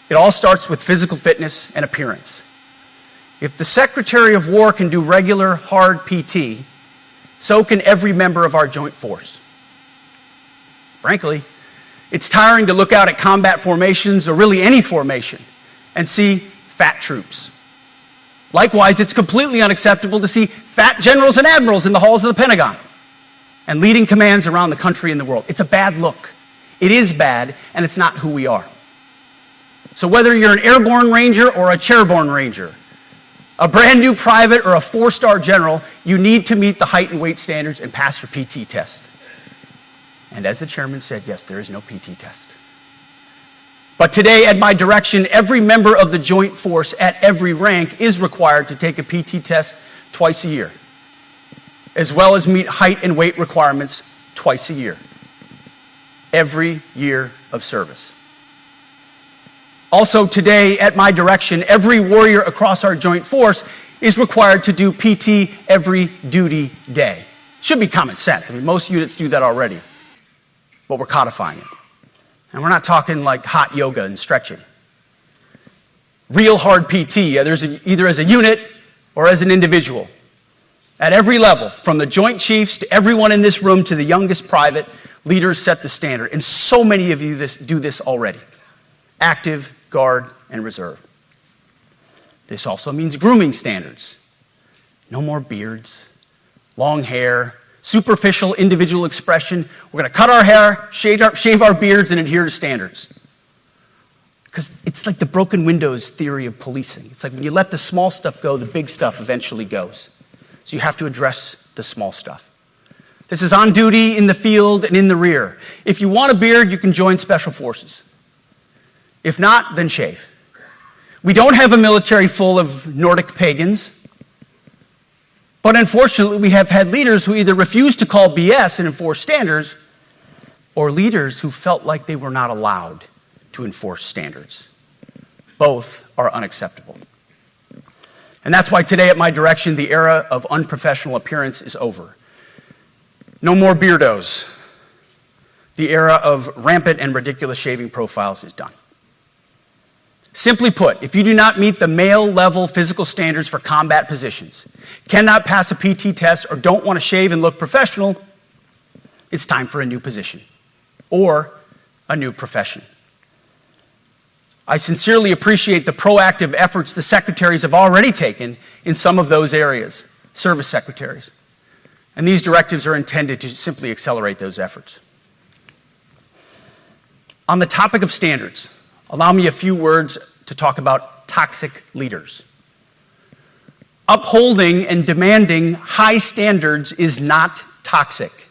It all starts with physical fitness and appearance. If the Secretary of War can do regular, hard PT, so can every member of our joint force. Frankly, it's tiring to look out at combat formations, or really any formation, and see fat troops. Likewise, it's completely unacceptable to see fat generals and admirals in the halls of the Pentagon and leading commands around the country and the world. It's a bad look. It is bad, and it's not who we are. So whether you're an airborne ranger or a chairborne ranger, a brand new private or a 4-star general, you need to meet the height and weight standards and pass your PT test. And as the chairman said, yes, there is no PT test. But today, at my direction, every member of the joint force at every rank is required to take a PT test twice a year, as well as meet height and weight requirements twice a year, every year of service. Also today, at my direction, every warrior across our joint force is required to do PT every duty day. Should be common sense. I mean, most units do that already, but we're codifying it. And we're not talking like hot yoga and stretching. Real hard PT, either as a unit or as an individual. At every level, from the Joint Chiefs to everyone in this room to the youngest private, leaders set the standard. And so many of you do this already. Active, Guard, and Reserve. This also means grooming standards. No more beards, long hair, superficial individual expression. We're going to cut our hair, shave our beards, and adhere to standards. Because it's like the broken windows theory of policing. It's like when you let the small stuff go, the big stuff eventually goes. So you have to address the small stuff. This is on duty, in the field, and in the rear. If you want a beard, you can join Special Forces. If not, then shave. We don't have a military full of Nordic pagans. But unfortunately, we have had leaders who either refused to call BS and enforce standards, or leaders who felt like they were not allowed to enforce standards. Both are unacceptable. And that's why today, at my direction, the era of unprofessional appearance is over. No more beardos. The era of rampant and ridiculous shaving profiles is done. Simply put, if you do not meet the male-level physical standards for combat positions, cannot pass a PT test, or don't want to shave and look professional, it's time for a new position or a new profession. I sincerely appreciate the proactive efforts the secretaries have already taken in some of those areas, service secretaries. And these directives are intended to simply accelerate those efforts. On the topic of standards, allow me a few words to talk about toxic leaders. Upholding and demanding high standards is not toxic.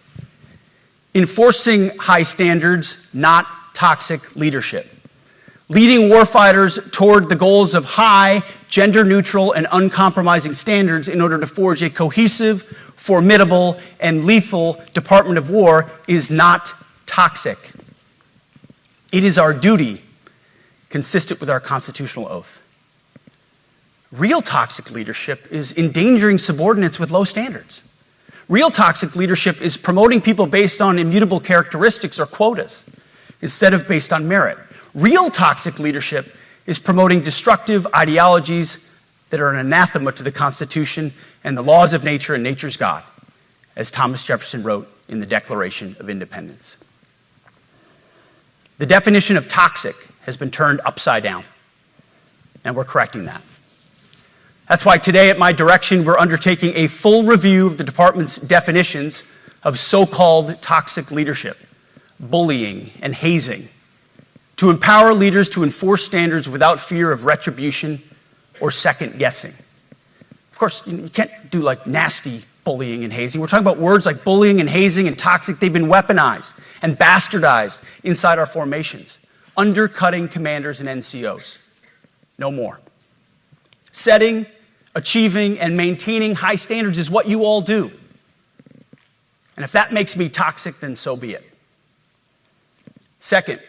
Enforcing high standards, not toxic leadership. Leading warfighters toward the goals of high, gender-neutral, and uncompromising standards in order to forge a cohesive, formidable, and lethal Department of War is not toxic. It is our duty, consistent with our constitutional oath. Real toxic leadership is endangering subordinates with low standards. Real toxic leadership is promoting people based on immutable characteristics or quotas instead of based on merit. Real toxic leadership is promoting destructive ideologies that are an anathema to the Constitution and the laws of nature and nature's God, as Thomas Jefferson wrote in the Declaration of Independence. The definition of toxic has been turned upside down, and we're correcting that. That's why today, at my direction, we're undertaking a full review of the department's definitions of so-called toxic leadership, bullying, and hazing, to empower leaders to enforce standards without fear of retribution or second guessing. Of course, you can't do like nasty bullying and hazing. We're talking about words like bullying and hazing and toxic. They've been weaponized and bastardized inside our formations, undercutting commanders and NCOs. No more. Setting, achieving, and maintaining high standards is what you all do. And if that makes me toxic, then so be it. Second,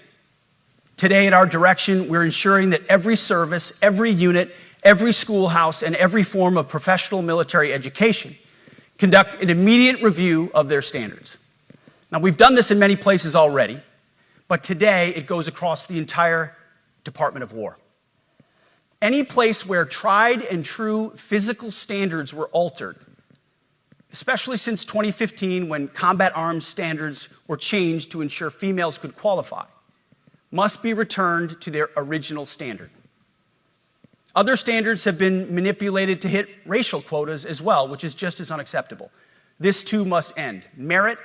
today at our direction, we're ensuring that every service, every unit, every schoolhouse, and every form of professional military education conduct an immediate review of their standards. Now, we've done this in many places already, but today it goes across the entire Department of War. Any place where tried and true physical standards were altered, especially since 2015 when combat arms standards were changed to ensure females could qualify, must be returned to their original standard. Other standards have been manipulated to hit racial quotas as well, which is just as unacceptable. This too must end. Merit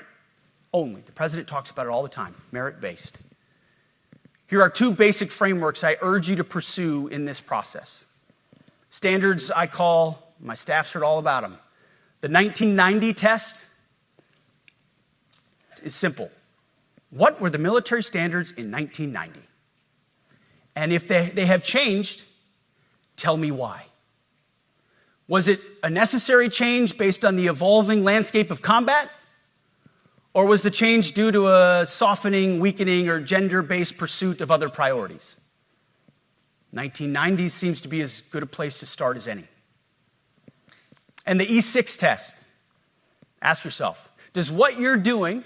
only. The president talks about it all the time, merit-based. Here are two basic frameworks I urge you to pursue in this process. Standards I call, my staff's heard all about them. The 1990 test is simple. What were the military standards in 1990? And if they have changed, tell me why. Was it a necessary change based on the evolving landscape of combat? Or was the change due to a softening, weakening, or gender-based pursuit of other priorities? 1990 seems to be as good a place to start as any. And the E6 test. Ask yourself, does what you're doing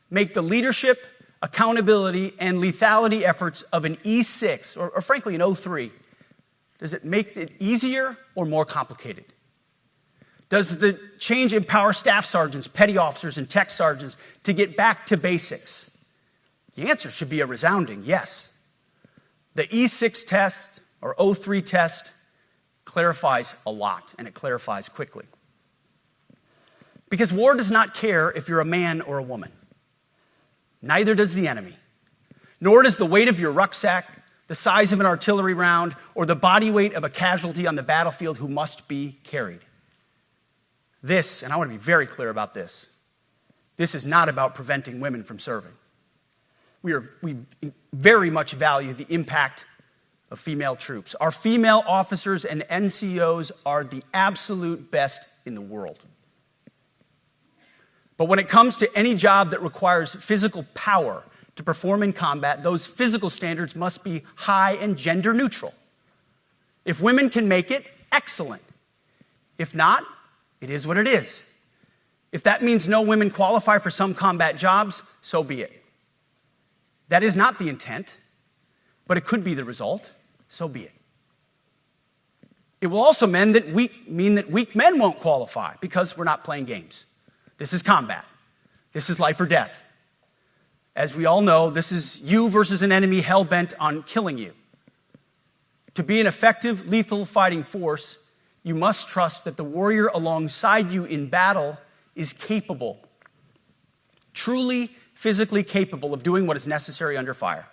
make the leadership, accountability, and lethality efforts of an E6, or frankly an O3, does it make it easier or more complicated? Does the change empower staff sergeants, petty officers, and tech sergeants to get back to basics? The answer should be a resounding yes. The E6 test, or O3 test, clarifies a lot, and it clarifies quickly. Because war does not care if you're a man or a woman. Neither does the enemy. Nor does the weight of your rucksack, the size of an artillery round, or the body weight of a casualty on the battlefield who must be carried. This, and I want to be very clear about this is not about preventing women from serving. We very much value the impact of female troops. Our female officers and NCOs are the absolute best in the world. But when it comes to any job that requires physical power to perform in combat, those physical standards must be high and gender neutral. If women can make it, excellent. If not, it is what it is. If that means no women qualify for some combat jobs, so be it. That is not the intent, but it could be the result, so be it. It will also mean that weak men won't qualify because we're not playing games. This is combat. This is life or death. As we all know, this is you versus an enemy hell-bent on killing you. To be an effective, lethal fighting force, you must trust that the warrior alongside you in battle is capable, truly physically capable of doing what is necessary under fire.